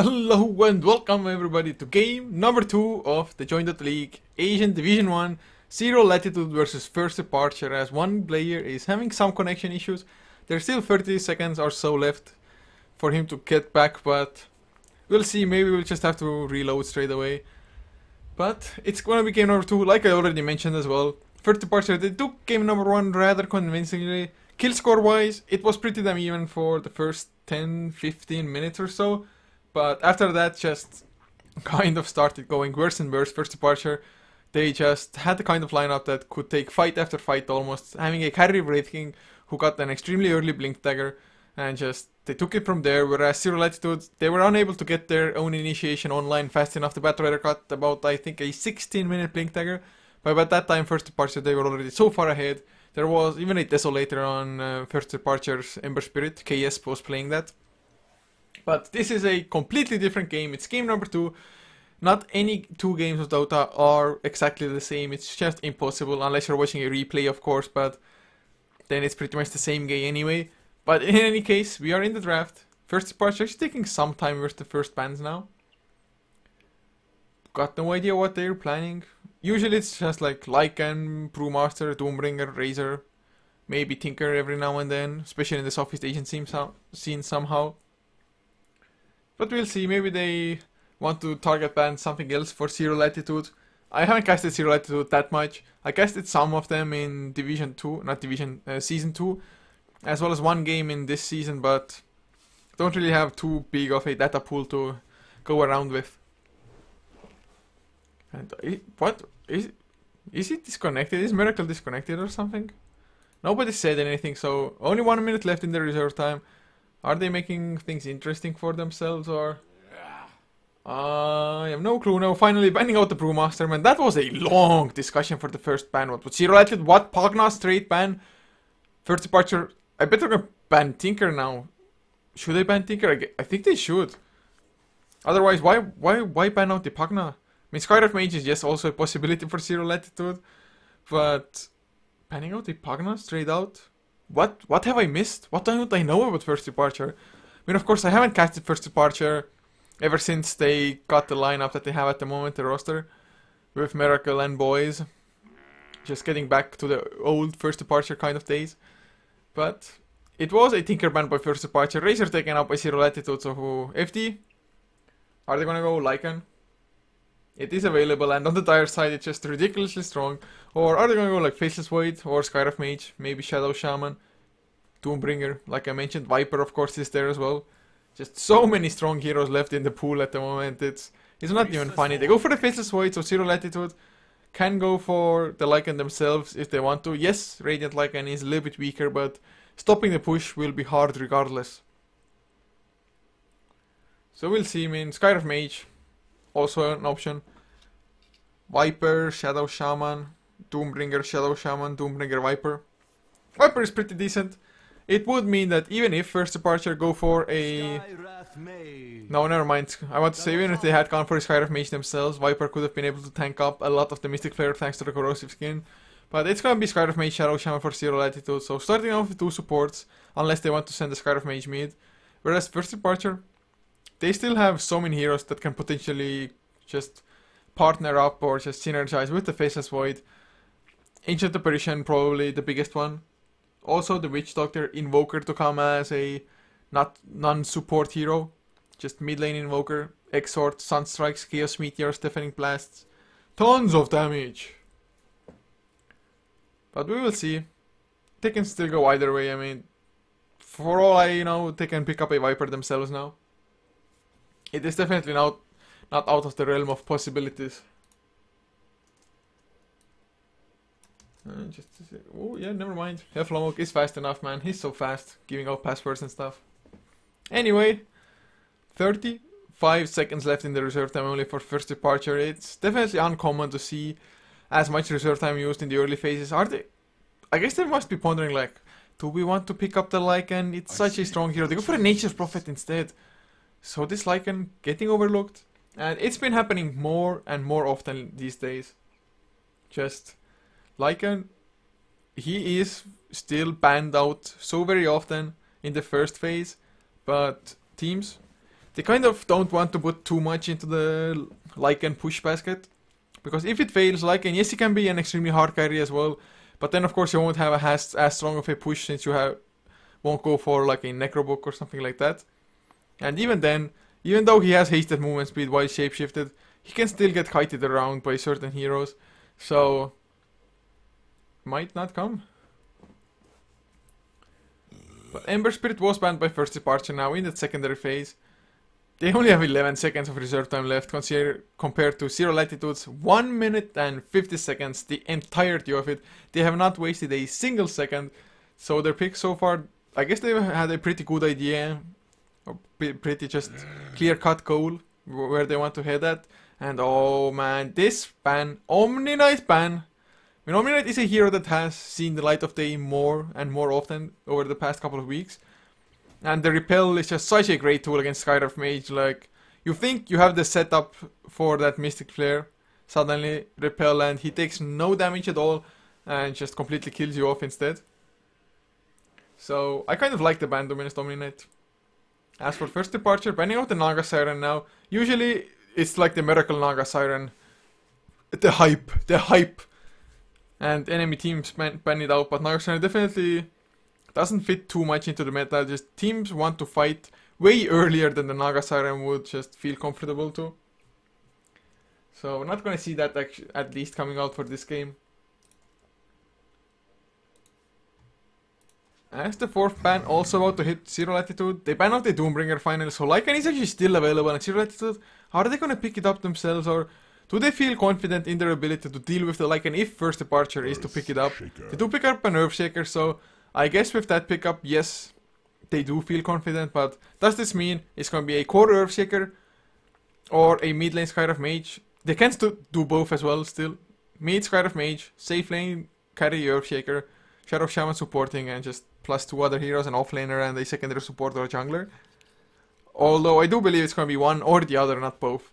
Hello and welcome everybody to game number 2 of the Dota League Asian Division 1 Zero Latitude versus First Departure, as one player is having some connection issues. There's still 30 seconds or so left for him to get back, but we'll see. Maybe we'll just have to reload straight away. But it's gonna be game number 2, like I already mentioned as well. First Departure, they took game number 1 rather convincingly. Kill score wise, it was pretty damn even for the first 10-15 minutes or so. But after that, just kind of started going worse and worse. First Departure, they just had the kind of lineup that could take fight after fight almost, having a carry Wraith King who got an extremely early Blink Dagger, and just they took it from there. Whereas Zero Latitude, they were unable to get their own initiation online fast enough. The Battle Rider got about, I think, a 16-minute Blink Dagger, but by that time, First Departure, they were already so far ahead. There was even a Desolator on First Departure's Ember Spirit. KS was playing that. But this is a completely different game. It's game number 2. Not any two games of Dota are exactly the same. It's just impossible, unless you're watching a replay, of course, but then it's pretty much the same game anyway. But in any case, we are in the draft. First Departure is taking some time with the first bans now. Got no idea what they're planning. Usually it's just like Lycan, Brewmaster, Doombringer, Razor, maybe Tinker every now and then, especially in the Southeast Asian scene somehow. But we'll see, maybe they want to target ban something else for Zero Latitude. I haven't casted Zero Latitude that much. I casted some of them in Division 2, not Division, Season 2, as well as one game in this season, but don't really have too big of a data pool to go around with. And what? Is it disconnected? Is Miracle disconnected or something? Nobody said anything, so only 1 minute left in the reserve time. Are they making things interesting for themselves, or? I have no clue. Now, finally banning out the Brewmaster, man. That was a long discussion for the first ban. What? Zero Latitude? What? Pagna straight ban? First Departure? I bet they're gonna ban Tinker now. Should they ban Tinker? I think they should. Otherwise, why ban out the Pagna? I mean, Skyrift Mage is yes also a possibility for Zero Latitude, but banning out the Pagna straight out? What have I missed? What don't I know about First Departure? I mean, of course, I haven't casted First Departure ever since they got the lineup that they have at the moment, the roster, with Miracle and Boys. Just getting back to the old First Departure kind of days. But it was a Tinker ban by First Departure. Razor taken out by Zero Latitude, so who? FD? Are they gonna go Lycan? It is available, and on the dire side, it's just ridiculously strong. Or are they gonna go like Faceless Void, or Skyrift Mage, maybe Shadow Shaman, Doombringer, like I mentioned, Viper of course is there as well. Just so many strong heroes left in the pool at the moment, it's not even funny. They go for the Faceless Void, so Zero Latitude can go for the Lycan themselves if they want to. Yes, Radiant Lycan is a little bit weaker, but stopping the push will be hard regardless. So we'll see. I mean, Skyrift Mage, also an option. Viper, Shadow Shaman, Doombringer, Shadow Shaman, Doombringer, Viper. Viper is pretty decent. It would mean that even if First Departure go for a... No, never mind. I want to say, even if they had gone for a Skyrift Mage themselves, Viper could have been able to tank up a lot of the Mystic Flare thanks to the corrosive skin. But it's gonna be Skyrift Mage, Shadow Shaman for Zero Latitude, so starting off with 2 supports, unless they want to send the Skyrift Mage mid. Whereas First Departure, they still have so many heroes that can potentially just partner up or just synergize with the Faceless Void. Ancient Apparition, probably the biggest one. Also the Witch Doctor, Invoker to come as a non-support hero. Just mid lane Invoker, Exort, Sunstrikes, Chaos Meteors, Deafening Blasts. Tons of damage! But we will see. They can still go either way. I mean, for all I know, they can pick up a Viper themselves now. It is definitely not out of the realm of possibilities. Oh yeah, never mind. HeflaTV is fast enough, man. He's so fast, giving out passwords and stuff. Anyway, 35 seconds left in the reserve time only for First Departure. It's definitely uncommon to see as much reserve time used in the early phases. Are they? I guess they must be pondering like, do we want to pick up the Lycan? It's such a strong hero. They go for a Nature's Prophet instead. So this Lycan getting overlooked. And it's been happening more and more often these days. Just Lycan, he is still banned out so very often in the first phase, but teams, they kind of don't want to put too much into the Lycan push basket. Because if it fails, Lycan, yes, he can be an extremely hard carry as well. But then, of course, you won't have as strong of a push since you won't go for like a Necrobook or something like that. And even then, even though he has hasted movement speed while shapeshifted, he can still get kited around by certain heroes. So, might not come. But Ember Spirit was banned by first departure now in that secondary phase. They only have 11 seconds of reserve time left compared to Zero Latitude's 1 minute and 50 seconds, the entirety of it. They have not wasted a single second. So their pick so far, I guess they had a pretty good idea, or pretty just clear-cut goal where they want to head at. And oh man, this ban, Omni Knight ban. I mean, Omni Knight is a hero that has seen the light of day more and more often over the past couple of weeks. And the Repel is just such a great tool against Skywrath Mage. Like, you think you have the setup for that Mystic Flare, suddenly Repel, and he takes no damage at all and just completely kills you off instead. So, I kind of like the ban Dominus Omni Knight. As for first departure, banning out the Naga Siren now. Usually, it's like the Miracle Naga Siren. The hype. And enemy teams ban it out, but Naga Siren definitely doesn't fit too much into the meta. Just teams want to fight way earlier than the Naga Siren would just feel comfortable to. So we're not gonna see that at least coming out for this game. As the fourth ban also about to hit Zero Latitude, they ban out the Doombringer finally, so Lycan is actually still available on Zero Latitude. How are they gonna pick it up themselves, or do they feel confident in their ability to deal with the Lycan if first departure is to pick it up? They do pick up an Earthshaker, so I guess with that pickup, yes, they do feel confident, but does this mean it's going to be a core Earthshaker or a mid lane Skywrath Mage? They can still do both as well still. Mid Skywrath Mage, safe lane, carry Earthshaker, Shadow Shaman supporting, and just plus 2 other heroes, an offlaner and a secondary support or a jungler. Although I do believe it's going to be one or the other, not both.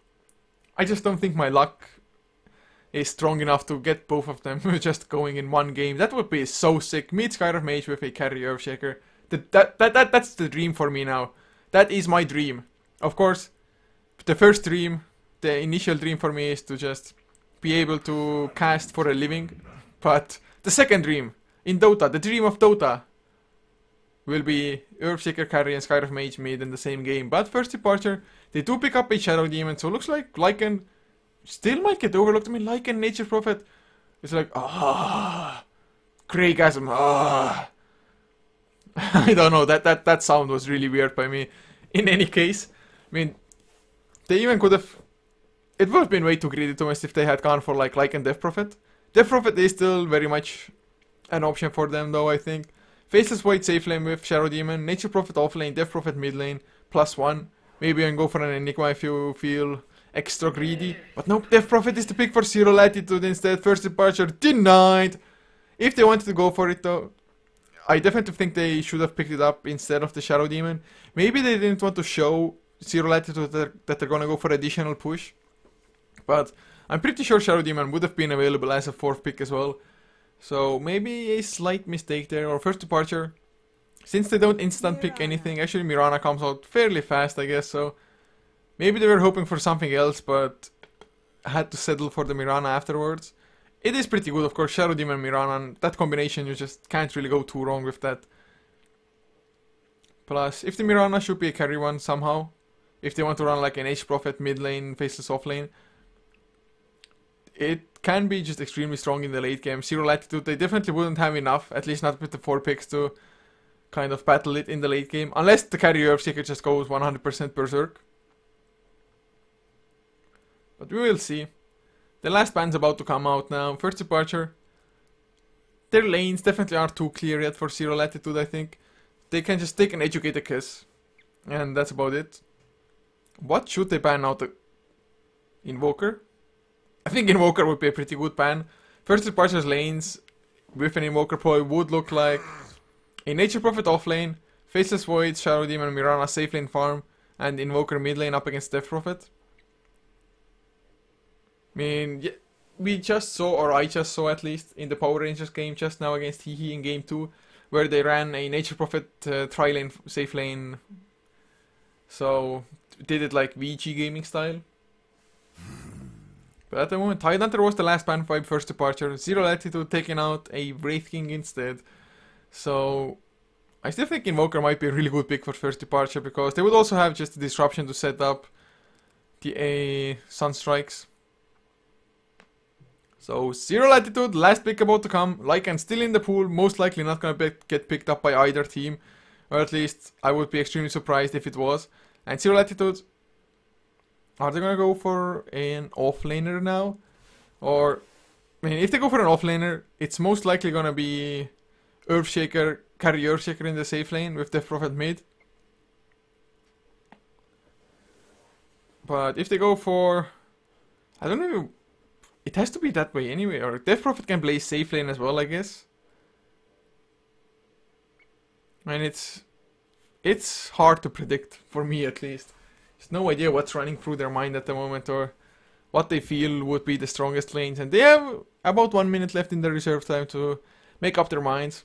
I just don't think my luck is strong enough to get both of them just going in one game. That would be so sick. Meet Skywrath Mage with a carry Earthshaker. That's the dream for me now. That is my dream. Of course, the first dream, the initial dream for me is to just be able to cast for a living. But the second dream, in Dota, the dream of Dota, will be Earthshaker carry and Skywrath Mage mid in the same game. But first departure, they do pick up a Shadow Demon, so it looks like Lycan still might get overlooked. I mean, Lycan Nature Prophet is like, Craigasm, I don't know, that sound was really weird by me. In any case, I mean, they even could have, it would have been way too greedy to us if they had gone for like Lycan Death Prophet. Death Prophet is still very much an option for them though, I think. Faceless Void safe lane with Shadow Demon, Nature Prophet off lane, Death Prophet mid lane, +1. Maybe you can go for an Enigma if you feel extra greedy. But nope, Death Prophet is the pick for Zero Latitude instead. First departure denied. If they wanted to go for it though, I definitely think they should have picked it up instead of the Shadow Demon. Maybe they didn't want to show Zero Latitude that they're gonna go for additional push. But I'm pretty sure Shadow Demon would have been available as a 4th pick as well. So maybe a slight mistake there, or first departure. Since they don't instant pick anything, actually Mirana comes out fairly fast, I guess, so maybe they were hoping for something else, but had to settle for the Mirana afterwards. It is pretty good, of course, Shadow Demon Mirana, and that combination, you just can't really go too wrong with that. Plus, if the Mirana should be a carry one somehow, if they want to run like an H-Prophet mid lane, faceless off lane, it can be just extremely strong in the late game. Zero Latitude, they definitely wouldn't have enough, at least not with the 4 picks, to kind of battle it in the late game. Unless the carry Earthshaker just goes 100% berserk. But we will see. The last ban's about to come out now. First departure. Their lanes definitely aren't too clear yet for Zero Latitude, I think. They can just take an Educated Kiss. And that's about it. What should they ban out? Invoker? I think Invoker would be a pretty good ban. First departure's lanes with an Invoker probably would look like a Nature Prophet off lane, Faceless Void, Shadow Demon, Mirana safe lane farm, and Invoker mid lane up against Death Prophet. I mean, yeah, we just saw, or I just saw at least, in the Power Rangers game just now against Hehe in game 2, where they ran a Nature Prophet tri-lane, safe lane So did it like VG gaming style. But at the moment, Tidehunter was the last ban by first departure. Zero Latitude taking out a Wraith King instead. So I still think Invoker might be a really good pick for first departure, because they would also have just a disruption to set up the Sunstrikes. So Zero Latitude, last pick about to come. Lycan still in the pool, most likely not gonna get picked up by either team. Or at least I would be extremely surprised if it was. And Zero Latitude, are they gonna go for an offlaner now? Or, I mean, if they go for an offlaner, it's most likely gonna be Earthshaker, carry Earthshaker in the safe lane with Death Prophet mid. But if they go for, I don't know, it has to be that way anyway. Or Death Prophet can play safe lane as well, I guess. And it's hard to predict, for me at least. There's no idea what's running through their mind at the moment, or what they feel would be the strongest lanes. And they have about 1 minute left in the reserve time to make up their minds.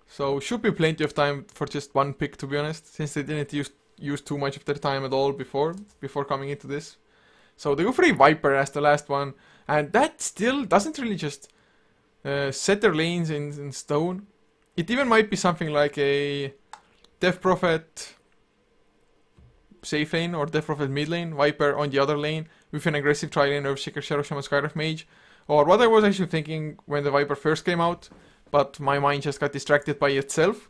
So should be plenty of time for just one pick, to be honest, since they didn't use too much of their time at all before coming into this. So they go for a Viper as the last one, and that still doesn't really just set their lanes in stone. It even might be something like a Death Prophet safe lane or Death Prophet mid lane, Viper on the other lane with an aggressive tri-lane Earthshaker, Shadow Shaman, Skywrath Mage. Or what I was actually thinking when the Viper first came out, but my mind just got distracted by itself.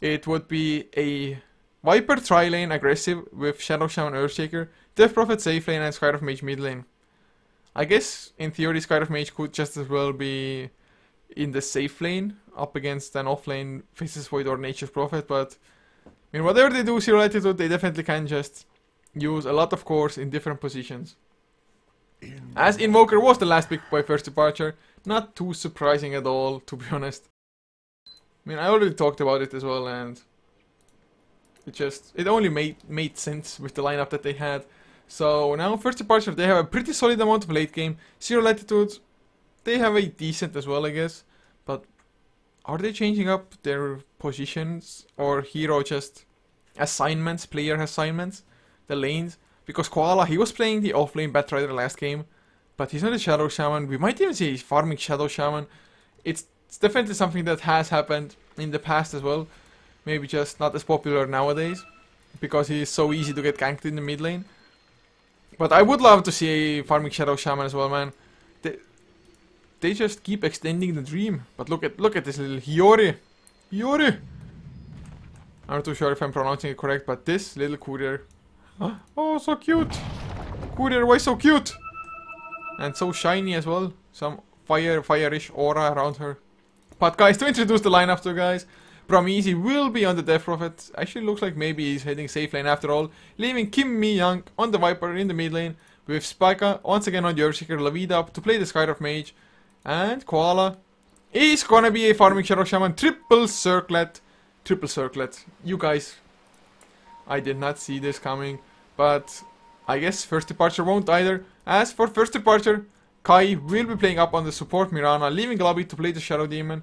It would be a Viper tri-lane aggressive with Shadow Shaman, Earthshaker, Death Prophet safe lane, and Skywrath Mage mid lane. I guess in theory Skywrath Mage could just as well be in the safe lane up against an offlane Faceless Void or Nature's Prophet, but I mean, whatever they do, Zero Latitude, they definitely can just use a lot of cores in different positions. As Invoker was the last pick by first departure, not too surprising at all, to be honest. I mean, I already talked about it as well, and it only made sense with the lineup that they had. So now first departure, they have a pretty solid amount of late game. Zero Latitude, they have a decent as well, I guess, but are they changing up their positions, or hero just assignments, player assignments, the lanes? Because Koala, he was playing the offlane Batrider last game, but he's not a Shadow Shaman. We might even see he's farming Shadow Shaman. It's definitely something that has happened in the past as well. Maybe just not as popular nowadays, because he is so easy to get ganked in the mid lane. But I would love to see a farming Shadow Shaman as well, man. They just keep extending the dream. But look at this little Hiyori. Hiyori! I'm not too sure if I'm pronouncing it correct, but this little courier. Oh, so cute! Courier, why so cute? And so shiny as well. Some fire-ish aura around her. But guys, to introduce the lineup to you guys, Brahmisi will be on the Death Prophet. Actually looks like maybe he's heading safe lane after all. Leaving Kim Mi-young on the Viper in the mid lane. With Spika once again on the Earthshaker, Lavida up to play the Skywrath Mage. And Koala is gonna be a farming Shadow Shaman. Triple circlet. You guys, I did not see this coming. But I guess first departure won't either. As for first departure, Kai will be playing up on the support Mirana, leaving Globby to play the Shadow Demon.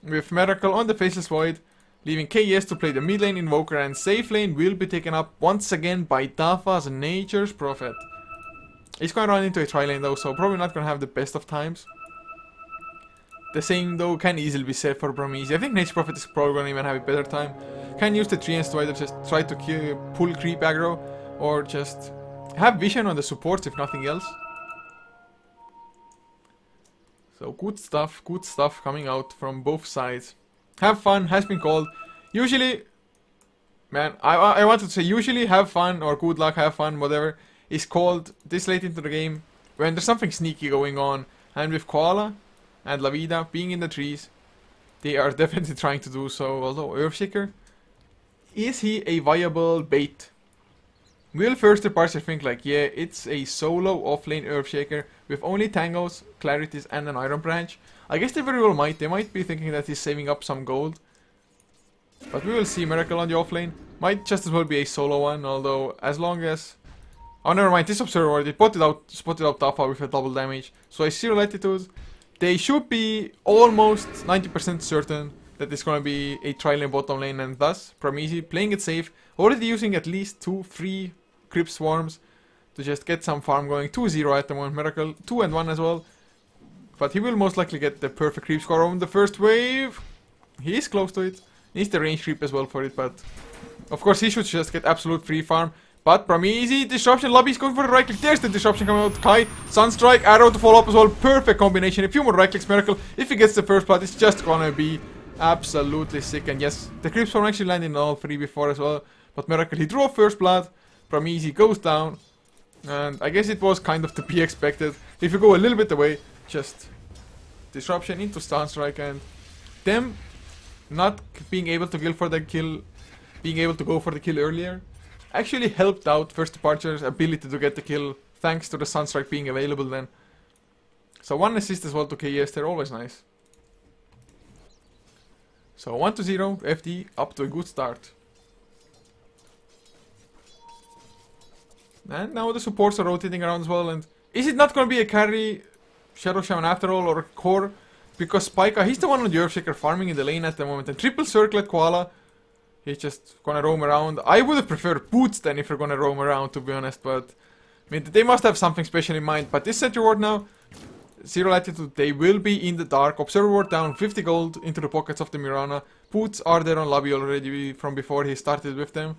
With Miracle on the Faceless Void, leaving KS to play the mid lane Invoker, and safe lane will be taken up once again by Dafa's Nature's Prophet. He's gonna run into a tri-lane though, so probably not gonna have the best of times. The same though can easily be said for Brahmisi. I think Nature's Prophet is probably gonna even have a better time. Can use the treants to either just try to pull creep aggro, or just have vision on the supports if nothing else. So good stuff coming out from both sides. Have fun has been called. Usually, man, I wanted to say usually have fun or good luck, have fun, whatever, is called this late into the game when there's something sneaky going on. And with Koala and Lavida being in the trees, they are definitely trying to do so. Although Earthshaker, is he a viable bait? Will first departure think like, yeah, it's a solo offlane Earthshaker with only Tangos, Clarities, and an Iron Branch? I guess they very well might. They might be thinking that he's saving up some gold. But we will see. Miracle on the offlane might just as well be a solo one, although as long as... Oh, never mind. This Observer already spotted out Tafa with a double damage. So a Zero Latitude. They should be almost 90% certain that is gonna be a tri-lane bottom lane, and thus Prometheus playing it safe, already using at least 2-3 creep swarms to just get some farm going. 2-0 at the moment, Miracle 2-1 as well. But he will most likely get the perfect creep score on the first wave. He is close to it. Needs the range creep as well for it, but of course he should just get absolute free farm. But Prometheus, disruption, Lobby's going for the right click. There's the disruption coming out. Kai, Sunstrike, arrow to follow up as well. Perfect combination. A few more right clicks, Miracle. If he gets the first blood, it's just gonna be absolutely sick. And yes, the creep swarm actually landed in all 3 before as well. But Miracle, he drew first blood. Prometheus goes down. And I guess it was kind of to be expected. If you go a little bit away, just disruption into Sunstrike, and them not being able to kill for the kill, being able to go for the kill earlier, actually helped out First Departure's ability to get the kill, thanks to the Sunstrike being available then. So 1 assist as well to KS, they're always nice. So 1-0, FD up to a good start. And now the supports are rotating around as well, and is it not gonna be a carry Shadow Shaman after all, or a core? Because Spika, he's the one on the Earthshaker farming in the lane at the moment, and triple circle at Koala. He's just gonna roam around. I would have preferred Boots then if you're gonna roam around, to be honest, but I mean, they must have something special in mind. But this set reward now, 0 Latitude, they will be in the dark. Observer ward down, 50 gold into the pockets of the Mirana. Boots are there on lobby already from before he started with them.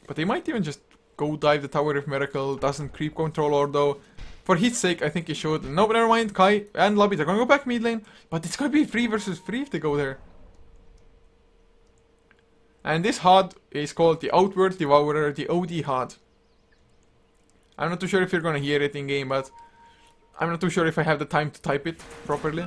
But they might even just go dive the tower if Miracle doesn't creep control, although for his sake I think he should. No, but never mind, Kai and Lobby, they're gonna go back mid lane, but it's gonna be 3 versus 3 if they go there. And this HUD is called the Outward Devourer, the OD HUD. I'm not too sure if you're gonna hear it in game, but I'm not too sure if I have the time to type it properly.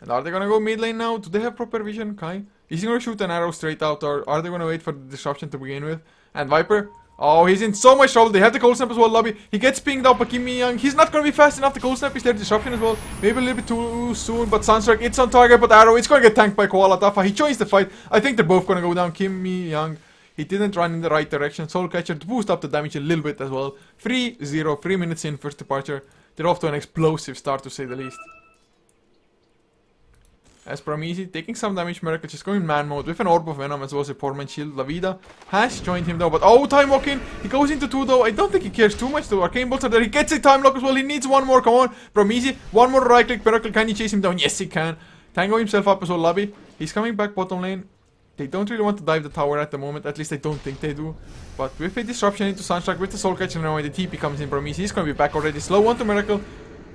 And are they gonna go mid lane now? Do they have proper vision, Kai? Is he gonna shoot an arrow straight out, or are they gonna wait for the disruption to begin with? And Viper, oh, he's in so much trouble. They have the cold snap as well, Lobby. He gets pinged out by Kimmy Young. He's not gonna be fast enough. The cold snap is there, disruption as well. Maybe a little bit too soon, but Sunstrike, it's on target, but arrow, it's gonna get tanked by Koala Tafa. He joins the fight. I think they're both gonna go down. Kimmy Young, he didn't run in the right direction. Soul Catcher to boost up the damage a little bit as well. 3-0, 3 minutes in, First Departure. They're off to an explosive start, to say the least. As Prometheus taking some damage, Miracle just going man mode with an Orb of Venom as well as a Portman Shield. Lavida has joined him though, but oh, time walk in. He goes into 2 though. I don't think he cares too much though. Arcane Bolts are there. He gets a time lock as well. He needs 1 more. Come on, Prometheus. 1 more right click. Miracle, can he chase him down? Yes, he can. Tango himself up as well. Lobby, he's coming back bottom lane. They don't really want to dive the tower at the moment. At least I don't think they do. But with a disruption into Sunstrike, with the Soul Catcher now, when the TP comes in, Prometheus, he's going to be back already. Slow 1 to Miracle.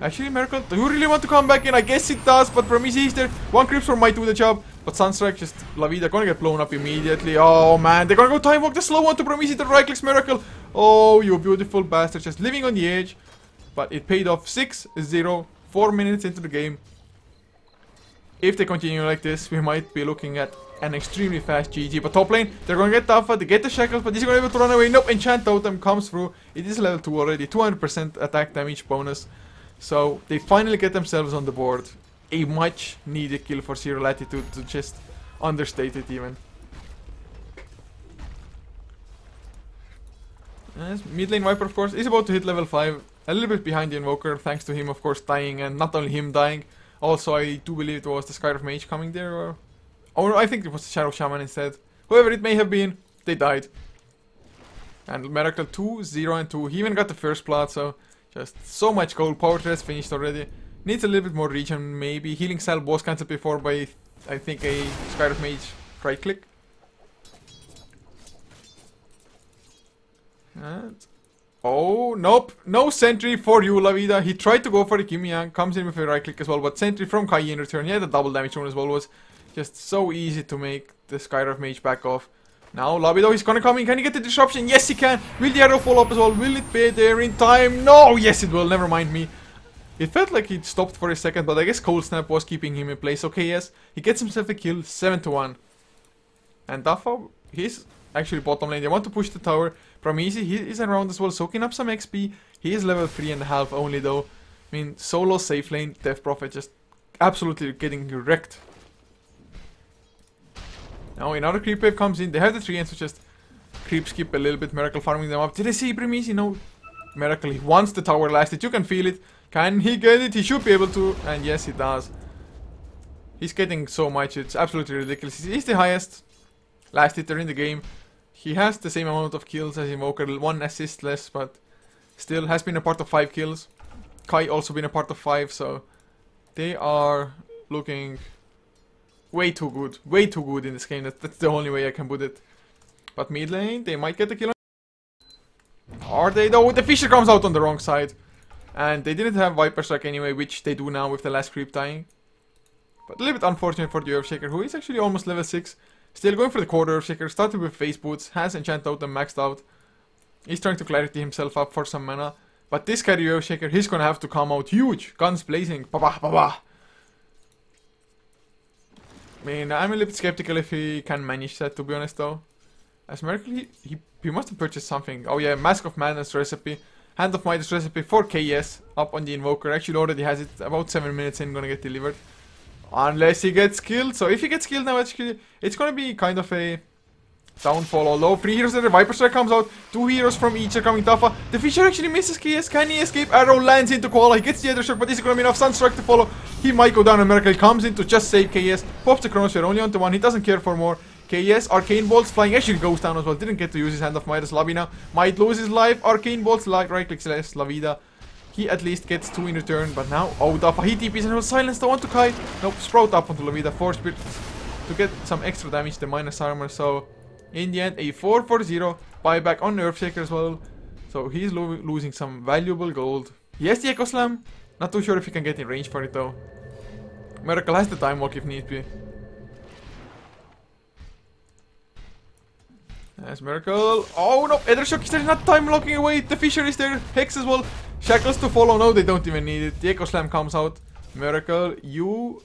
Actually, Miracle, do you really want to come back in? I guess it does, but Prometheus is there. 1 creep swarm might do the job, but Sunstrike just, Lavida gonna get blown up immediately. Oh man, they're gonna go time walk the slow 1 to Prometheus, the right clicks, Miracle. Oh, you beautiful bastard, just living on the edge. But it paid off. 6-0, 4 minutes into the game. If they continue like this, we might be looking at an extremely fast GG. But top lane, they're gonna get Tafa, they get the shackles, but he's gonna be able to run away. Nope, Enchant Totem comes through. It is level 2 already, 200% attack damage bonus. So they finally get themselves on the board. A much needed kill for 0 Latitude, to just understate it even. As mid lane Viper, of course, is about to hit level 5. A little bit behind the Invoker, thanks to him, of course, dying. And not only him dying, also I do believe it was the Skyriff Mage coming there. Or I think it was the Shadow Shaman instead. Whoever it may have been, they died. And Miracle 2-0 and 2. He even got the first blood, so just so much gold. Power Threads finished already. Needs a little bit more regen, maybe. Healing Cell was cancelled before by, I think, a Skyriff Mage right click. And oh, nope. No sentry for you, Lavida. He tried to go for the Kimmy, comes in with a right click as well, but sentry from Kai in return. Yeah, the double damage one as well was just so easy to make the Skyriff Mage back off. Now, Lobby though, he's gonna come in. Can he get the disruption? Yes, he can. Will the arrow fall up as well? Will it be there in time? No! Yes, it will. Never mind me. It felt like he stopped for a second, but I guess Cold Snap was keeping him in place. Okay, yes. He gets himself a kill. 7-1. And Dafa, he's actually bottom lane. They want to push the tower. Prometheus, he is around as well, soaking up some XP. He is level 3.5 only though. I mean, solo safe lane. Death Prophet just absolutely getting wrecked. Now another creep wave comes in. They have the 3 so just creep skip a little bit. Miracle farming them up. Did I see Prometheus? No. Miracle, he wants the tower lasted. You can feel it. Can he get it? He should be able to. And yes, he does. He's getting so much, it's absolutely ridiculous. He's the highest last hitter in the game. He has the same amount of kills as Invoker, 1 assist less, but still has been a part of 5 kills. Kai also been a part of 5, so they are looking way too good in this game. That's the only way I can put it. But mid lane, they might get the kill. Are they though? The Fisher comes out on the wrong side. And they didn't have Viper Strike anyway, which they do now with the last creep dying. But a little bit unfortunate for the Earthshaker, who is actually almost level 6. Still going for the quarter Earthshaker, started with Face Boots, has Enchant Totem maxed out. He's trying to clarity himself up for some mana. But this carry Earthshaker, he's gonna have to come out huge. Guns blazing. Ba-ba, ba-ba. I mean, I'm a little bit skeptical if he can manage that, to be honest though. As Miracle, he must have purchased something. Oh yeah, Mask of Madness recipe. Hand of Midas recipe for KS up on the Invoker. Actually already has it about 7 minutes in, gonna get delivered. Unless he gets killed. So if he gets killed now, actually, it's gonna be kind of a downfall. Although 3 heroes and the Viper Strike comes out. 2 heroes from each are coming tougher. The Fisher actually misses KS. Can he escape? Arrow lands into Koala. He gets the other shot, but is it gonna be enough? Sunstrike to follow. He might go down, and Miracle comes in to just save KS. Pops the Chronosphere only onto 1. He doesn't care for more. KS, Arcane Bolts flying, actually goes down as well. Didn't get to use his Hand of Midas. Lobby now might lose his life. Arcane Bolts, right click slash La Vida. He at least gets 2 in return, but now, oh, Dafa, he TPs and will silence the one to Kai. Nope, Sprout up onto La Vida. 4 spirits to get some extra damage, the minus armor. So, in the end, a 4-4-0 buyback on Earthshaker as well. So, he's losing some valuable gold. He has the Echo Slam. Not too sure if he can get in range for it though. Miracle has the Time Walk if need be. As Miracle. Oh no, Edershock is there, not time locking away. The Fisher is there, Hex as well. Shackles to follow. No, they don't even need it. The Echo Slam comes out. Miracle, you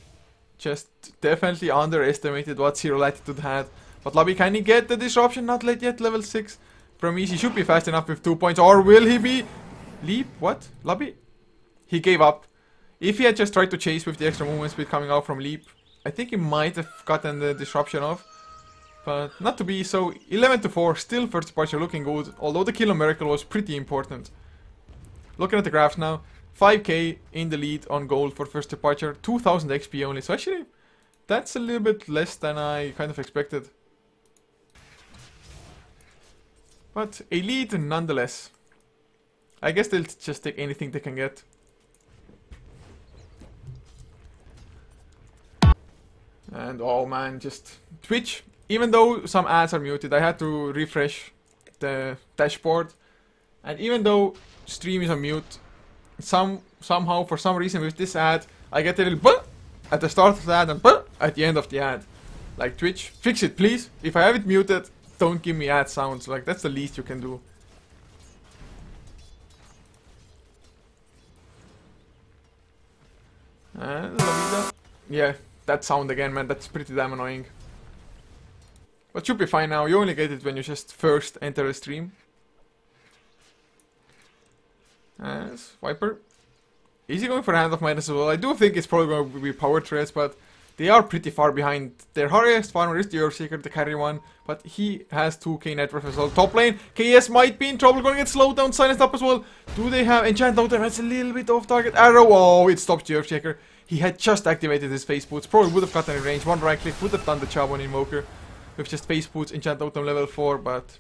just definitely underestimated what Zero Latitude had. But Lobby, can he get the disruption? Not yet, level 6. Promise should be fast enough with 2 points. Or will he be? Leap? What? Lobby? He gave up. If he had just tried to chase with the extra movement speed coming out from Leap, I think he might have gotten the disruption off. But not to be, so 11-4, still first departure looking good, although the kill on Miracle was pretty important. Looking at the graphs now, 5k in the lead on gold for first departure, 2000 XP only, so actually that's a little bit less than I kind of expected. But a lead nonetheless. I guess they'll just take anything they can get. And oh man, just Twitch. Even though some ads are muted, I had to refresh the dashboard. And even though stream is on mute, somehow, for some reason with this ad, I get a little buh at the start of the ad and buh at the end of the ad. Like Twitch, fix it please. If I have it muted, don't give me ad sounds. Like that's the least you can do. And yeah, that sound again, man, that's pretty damn annoying. But should be fine now. You only get it when you just first enter a stream. As Viper. Is he going for Hand of Midas as well? I do think it's probably going to be power threats, but they are pretty far behind. Their highest farmer is the Earthshaker, the carry one, but he has 2k net worth as well. Top lane, KS might be in trouble, going to get slowed down, silenced up as well. Do they have Enchant Totem? That's a little bit off target. Arrow, oh, it stops the Earthshaker. He had just activated his Face Boots, probably would have gotten in range. One right click would have done the job on Invoker. With just Face Boots, Enchant Totem level 4, but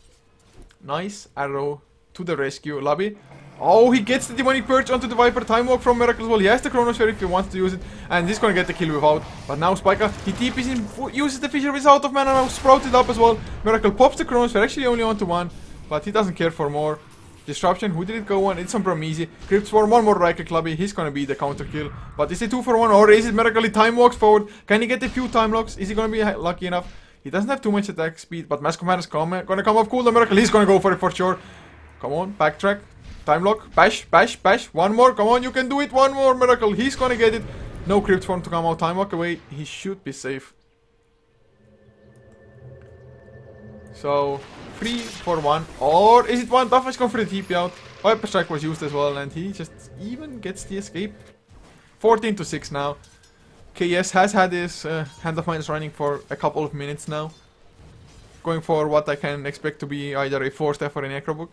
nice arrow to the rescue. Lobby. Oh, he gets the Demonic Purge onto the Viper. Time Walk from Miracle as well. He has the Chronosphere if he wants to use it. And he's gonna get the kill without. But now Spiker, he TPs in, uses the Fisher, is out of mana now. Sprouted up as well. Miracle pops the Chronosphere, actually only onto 1. But he doesn't care for more. Disruption, who did it go on? It's on Prometheus. Crypt Swarm, one more right click Lobby. He's gonna be the counter kill. But is it 2 for 1 or is it Miracle? He time walks forward. Can he get a few time locks? Is he gonna be lucky enough? He doesn't have too much attack speed, but Mask Command is gonna come off cool. The Miracle, he's gonna go for it for sure. Come on, backtrack. Time lock. Bash, bash, bash. One more. Come on, you can do it. One more, Miracle. He's gonna get it. No Crypt Form to come out. Time walk away. He should be safe. So, 3 for 1. Or is it 1? Dafa is going for the TP out. Viper Strike was used as well, and he just even gets the escape. 14-6 now. KS has had his Hand of Midas running for a couple of minutes now. Going for what I can expect to be either a 4-step or a Necrobook.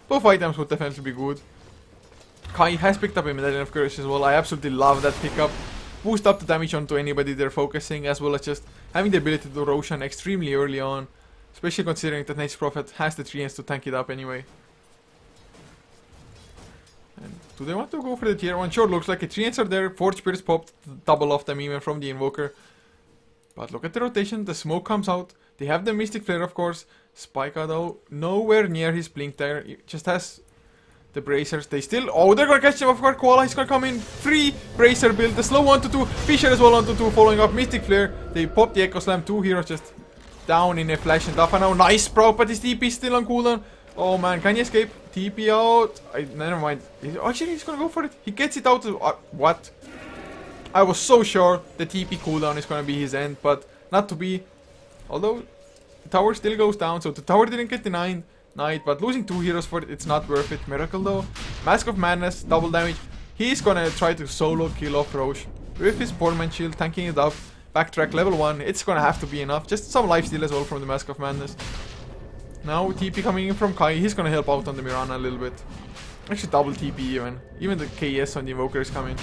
Both items would definitely be good. Kai has picked up a Medallion of Courage as well. I absolutely love that pickup. boost up the damage onto anybody they're focusing, as well as just having the ability to Roshan extremely early on. Especially considering that Nature's Prophet has the treants to tank it up anyway. And do they want to go for the tier 1? Sure, looks like the treants are there. Forge Spirits popped, double off them even from the Invoker. But look at the rotation, the smoke comes out. They have the Mystic Flare, of course. Spica, though, nowhere near his Blink there. He just has the Bracers. They still... Oh, they're gonna catch him, of course. Koala, he's gonna come in. Free Bracer build. The slow 1-2. Fisher as well 1-2, following up Mystic Flare. They pop the Echo Slam. 2 heroes just down in a flash and Dafa now. Nice proc, but his TP is still on cooldown. Oh man, can he escape? TP out. Never mind. Actually, he's gonna go for it. He gets it out. What? I was so sure the TP cooldown is gonna be his end, but not to be. Although the tower still goes down, so the tower didn't get the Knight, but losing 2 heroes for it, it's not worth it. Miracle though. Mask of Madness, double damage. He's gonna try to solo kill off Roche with his Poorman shield, tanking it up. Backtrack level 1, it's gonna have to be enough. Just some lifesteal as well from the Mask of Madness. Now TP coming in from Kai, he's gonna help out on the Mirana a little bit. Actually double TP even. Even the KS on the Invoker is coming.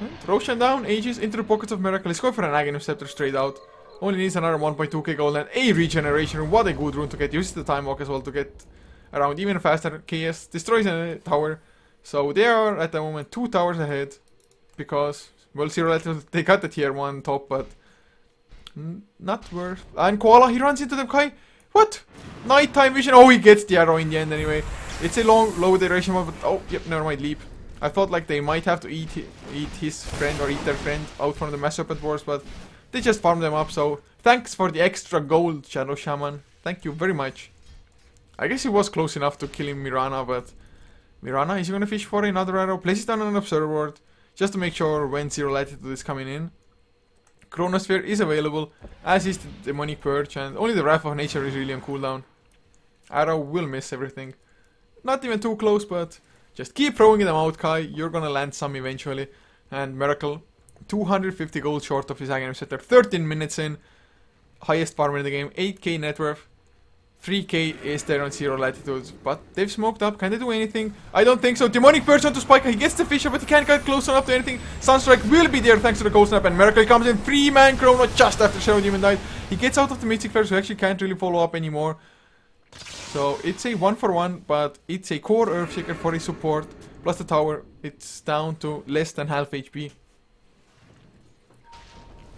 And Roshan down, Aegis into the pockets of Miracle. He's going for an Aghanim Scepter straight out. Only needs another 1.2k gold and a regeneration rune. What a good rune to get. Uses the Time Walk as well to get around even faster. KS destroys a tower. So they are at the moment 2 towers ahead. Because, well, Zero Latitude, they got the tier 1 top, but not worth. And Koala, he runs into them. Kai, what? Nighttime vision. Oh, he gets the arrow in the end anyway. It's a low duration one, but oh, yep, never mind, leap. I thought like they might have to eat his friend or eat their friend out from the Mass Serpent Wars, but they just farmed them up. So thanks for the extra gold, Shadow Shaman. Thank you very much. I guess he was close enough to killing Mirana, but Mirana, is he gonna fish for another arrow? Place it on an observer board just to make sure when Zero Latitude is coming in. Chronosphere is available, as is the Demonic Purge, and only the Wrath of Nature is really on cooldown. Arrow will miss everything. Not even too close, but just keep throwing them out, Kai. You're gonna land some eventually. And Miracle, 250 gold short of his Aghanim Scepter. 13 minutes in. Highest farmer in the game. 8k net worth. 3k is there on Zero Latitudes. But they've smoked up. Can they do anything? I don't think so. Demonic Purge onto Spiker. He gets the Fisher, but he can't get close enough to anything. Sunstrike will be there thanks to the Cold Snap. And Miracle comes in. 3-man Chrono just after Shadow Demon died. He gets out of the Mystic Flare, so he actually can't really follow up anymore. So it's a 1-for-1, but it's a core Earthshaker for his support. Plus the tower, it's down to less than half HP.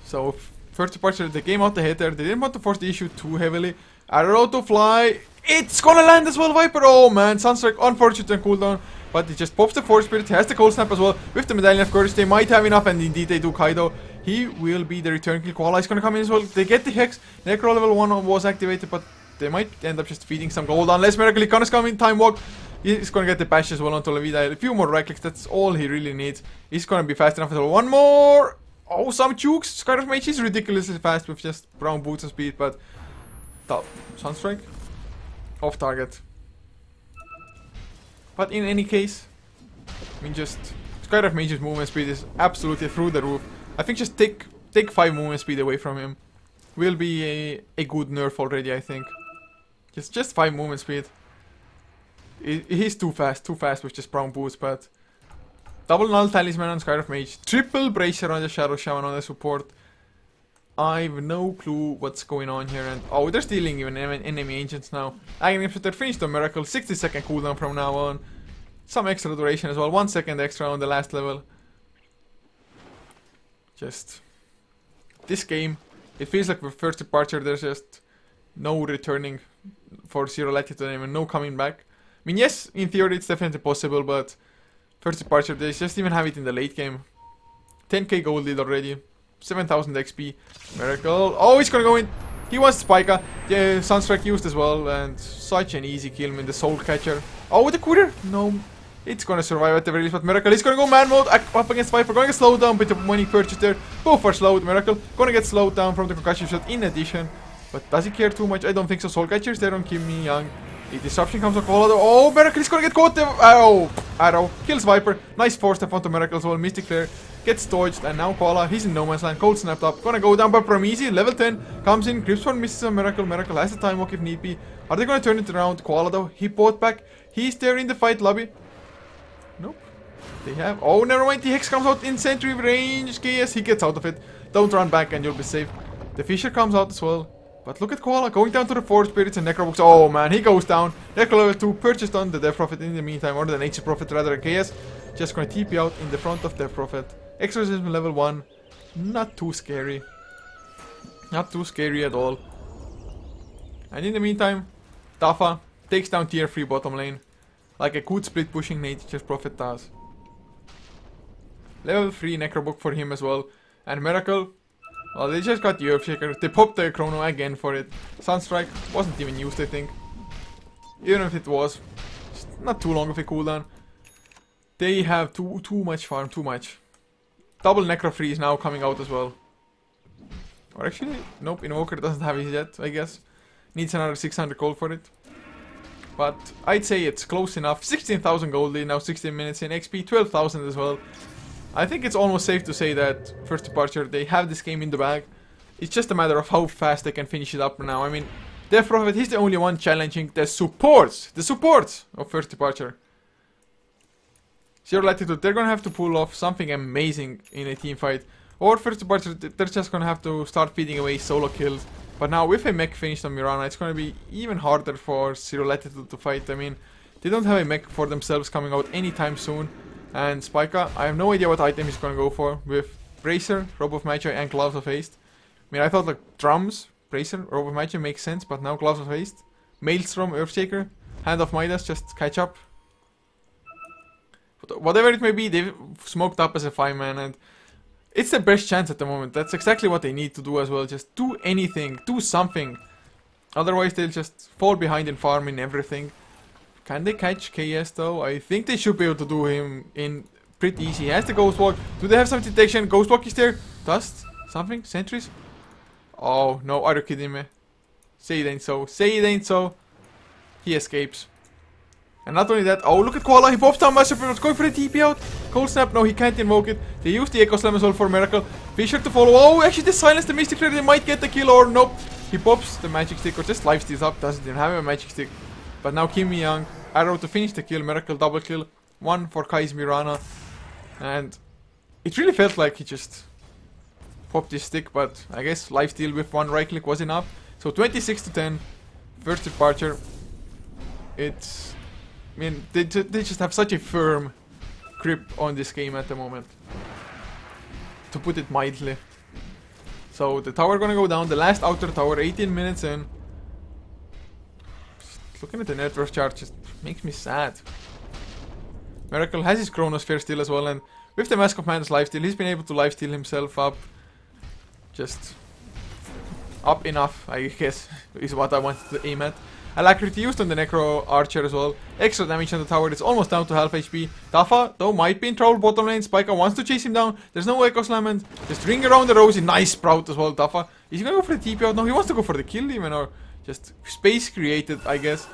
So first departure, they came out ahead there. They didn't want to force the issue too heavily. Arrow to fly. It's gonna land as well, Viper. Oh man, Sunstrike unfortunate on cooldown. But it just pops the Force Spirit. He has the Cold Snap as well. With the Medallion of Courage, they might have enough, and indeed they do. Kaido, he will be the return kill. Koala is gonna come in as well. They get the Hex. Necro level 1 was activated, but they might end up just feeding some gold unless Miracle Iconis come in. Time Walk. He's gonna get the bash as well onto Levida. A few more right clicks, that's all he really needs. He's gonna be fast enough as well. One more! Oh, some jukes! Scarlet Mage is ridiculously fast with just brown boots and speed, but Sunstrike? Off target. But in any case, I mean, just Skydive Mage's movement speed is absolutely through the roof. I think just take 5 movement speed away from him will be a good nerf already, I think. Just 5 movement speed. He's too fast with just brown boots, but double null talisman on Skydive Mage, triple bracer on the Shadow Shaman on the support. I've no clue what's going on here, and oh, they're stealing even enemy agents now. Aghanim Scepter finished the Miracle, 60-second cooldown from now on. Some extra duration as well, 1 second extra on the last level. Just this game, it feels like with first departure there's just no returning for Zero Latitude and no coming back. I mean, yes, in theory it's definitely possible, but first departure, they just even have it in the late game. 10k gold lead already, 7000 XP. Miracle. Oh, he's gonna go in. He wants Spica. The Sunstrike used as well, and such an easy kill in the Soul Catcher. Oh, the Quitter. No, it's gonna survive at the very least, but Miracle is gonna go man mode up against Viper. Gonna get slowed down with the money purchase there. Go for slowed. Miracle gonna get slowed down from the concussion shot in addition. But does he care too much? I don't think so. Soul Catcher is there on Kim Young. The disruption comes on Colorado. Oh, Miracle is gonna get caught. Arrow kills Viper. Nice force step onto Miracle as well. Mystic Flare gets dodged, and now Koala, he's in no man's land. Cold snapped up. Gonna go down by Prometheus. Level 10 comes in. Gripsworn misses a Miracle. Miracle has the time walk if need be. Are they gonna turn it around? Koala though, he bought back. He's there in the fight lobby. Nope. They have... Oh, never mind. The Hex comes out in sentry range. KS, he gets out of it. Don't run back and you'll be safe. The Fisher comes out as well. But look at Koala going down to the Force Spirits and Necrobooks. Oh man, he goes down. Necro level 2 purchased on the Death Prophet in the meantime. Or the Nature Prophet rather. KS just gonna TP out in the front of Death Prophet. Exorcism level 1. Not too scary. Not too scary at all. And in the meantime, Tafa takes down tier 3 bottom lane. Like a good split pushing Nature's Prophet does. Level 3 Necrobook for him as well. And Miracle, well, they just got the Earthshaker. They popped the Chrono again for it. Sunstrike wasn't even used, I think. Even if it was, not too long of a cooldown. They have too much farm, too much. Double Necro Freeze now coming out as well. Or actually, nope, Invoker doesn't have it yet, I guess. Needs another 600 gold for it. But I'd say it's close enough. 16,000 gold lead, now 16 minutes in. XP 12,000 as well. I think it's almost safe to say that First Departure, they have this game in the bag. It's just a matter of how fast they can finish it up now. I mean, Death Prophet, he's the only one challenging the supports of First Departure. Zero Latitude, they're gonna have to pull off something amazing in a team fight. Or First Departure, they're just gonna have to start feeding away solo kills. But now with a mech finished on Mirana, it's gonna be even harder for Zero Latitude to fight. I mean, they don't have a mech for themselves coming out anytime soon. And Spica, I have no idea what item he's gonna go for with Bracer, Robe of Magi, and Gloves of Haste. I mean, I thought like drums, Bracer, Robe of Magi makes sense, but now Gloves of Haste. Maelstrom, Earthshaker, Hand of Midas, just catch up. But whatever it may be, they've smoked up as a 5-man, and it's the best chance at the moment. That's exactly what they need to do as well. Just do anything, do something. Otherwise, they'll just fall behind in farm in everything. Can they catch KS though? I think they should be able to do him in pretty easy. He has the Ghost Walk. Do they have some detection? Ghost Walk is there. Dust? Something? Sentries? Oh no, are you kidding me? Say it ain't so. Say it ain't so. He escapes. And not only that, oh look at Koala, he pops down Master Prophet, going for a TP out. Cold Snap, no he can't invoke it. They use the Echo Slam as well for Miracle. Fisher to follow, oh actually they silence the Mystic Flare, they might get the kill or nope. He pops the Magic Stick or just lifesteals up, doesn't even have a Magic Stick. But now Kim Young, Arrow to finish the kill, Miracle double kill. One for Kai's Mirana. And it really felt like he just popped his stick, but I guess lifesteal with one right click was enough. So 26 to 10, First Departure. It's... I mean, they just have such a firm grip on this game at the moment. To put it mildly. So the tower gonna go down, the last outer tower, 18 minutes in. Just looking at the net worth chart just makes me sad. Miracle has his Chronosphere still as well, and with the Mask of Madness lifesteal, he's been able to lifesteal himself up. Just up enough, I guess, is what I wanted to aim at. Alacrity used on the Necro Archer as well. Extra damage on the tower, it's almost down to half HP. Tafa, though, might be in trouble bottom lane. Spica wants to chase him down. There's no Echo Slam and just ring around the rosy. Nice Sprout as well, Tafa. Is he gonna go for the TP out? No, he wants to go for the kill even, or just space created, I guess.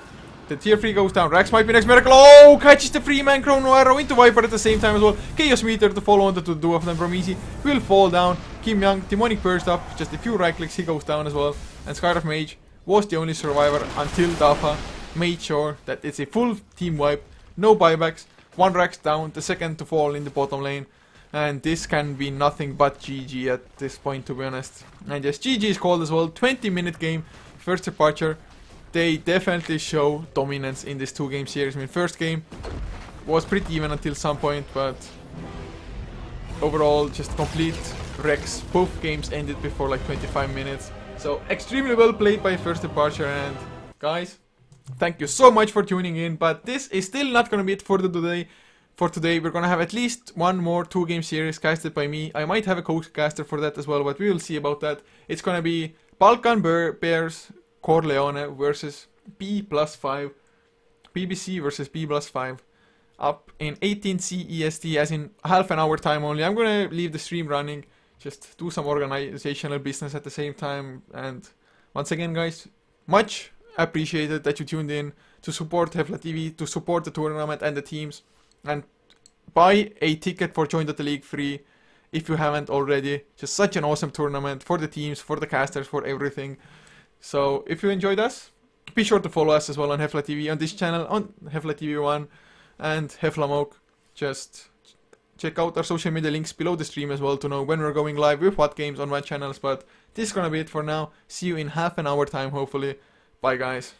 The tier 3 goes down. Rax might be next. Miracle, oh, catches the Freeman Chrono Arrow into Viper at the same time as well. Chaos Meter to follow on the two of them from easy. Will fall down. Kim Young, Demonic Burst up. Just a few right clicks, he goes down as well. And Scar of Mage was the only survivor until Dafa made sure that it's a full team wipe, no buybacks, one Rax down, the second to fall in the bottom lane, and this can be nothing but GG at this point, to be honest. And yes, GG is called as well. 20-minute game, First Departure. They definitely show dominance in this 2-game series. I mean, first game was pretty even until some point, but overall just complete wrecks. Both games ended before like 25 minutes. So, extremely well played by First Departure, and guys, thank you so much for tuning in, but this is still not gonna be it for today. For today, we're gonna have at least one more 2-game series casted by me. I might have a co-caster for that as well, but we will see about that. It's gonna be Balkan Bears Corleone versus B+5, BBC versus B+5, up in 18 CEST, as in half an hour time only. I'm gonna leave the stream running. Just do some organizational business at the same time. And once again, guys, much appreciated that you tuned in to support HeflaTV, to support the tournament and the teams. And buy a ticket for Join the League free if you haven't already. Just such an awesome tournament for the teams, for the casters, for everything. So if you enjoyed us, be sure to follow us as well on HeflaTV, on this channel, on HeflaTV1 and HeflaMoke. Just check out our social media links below the stream as well to know when we're going live with what games on what channels. But this is gonna be it for now. See you in half an hour time, hopefully. Bye, guys.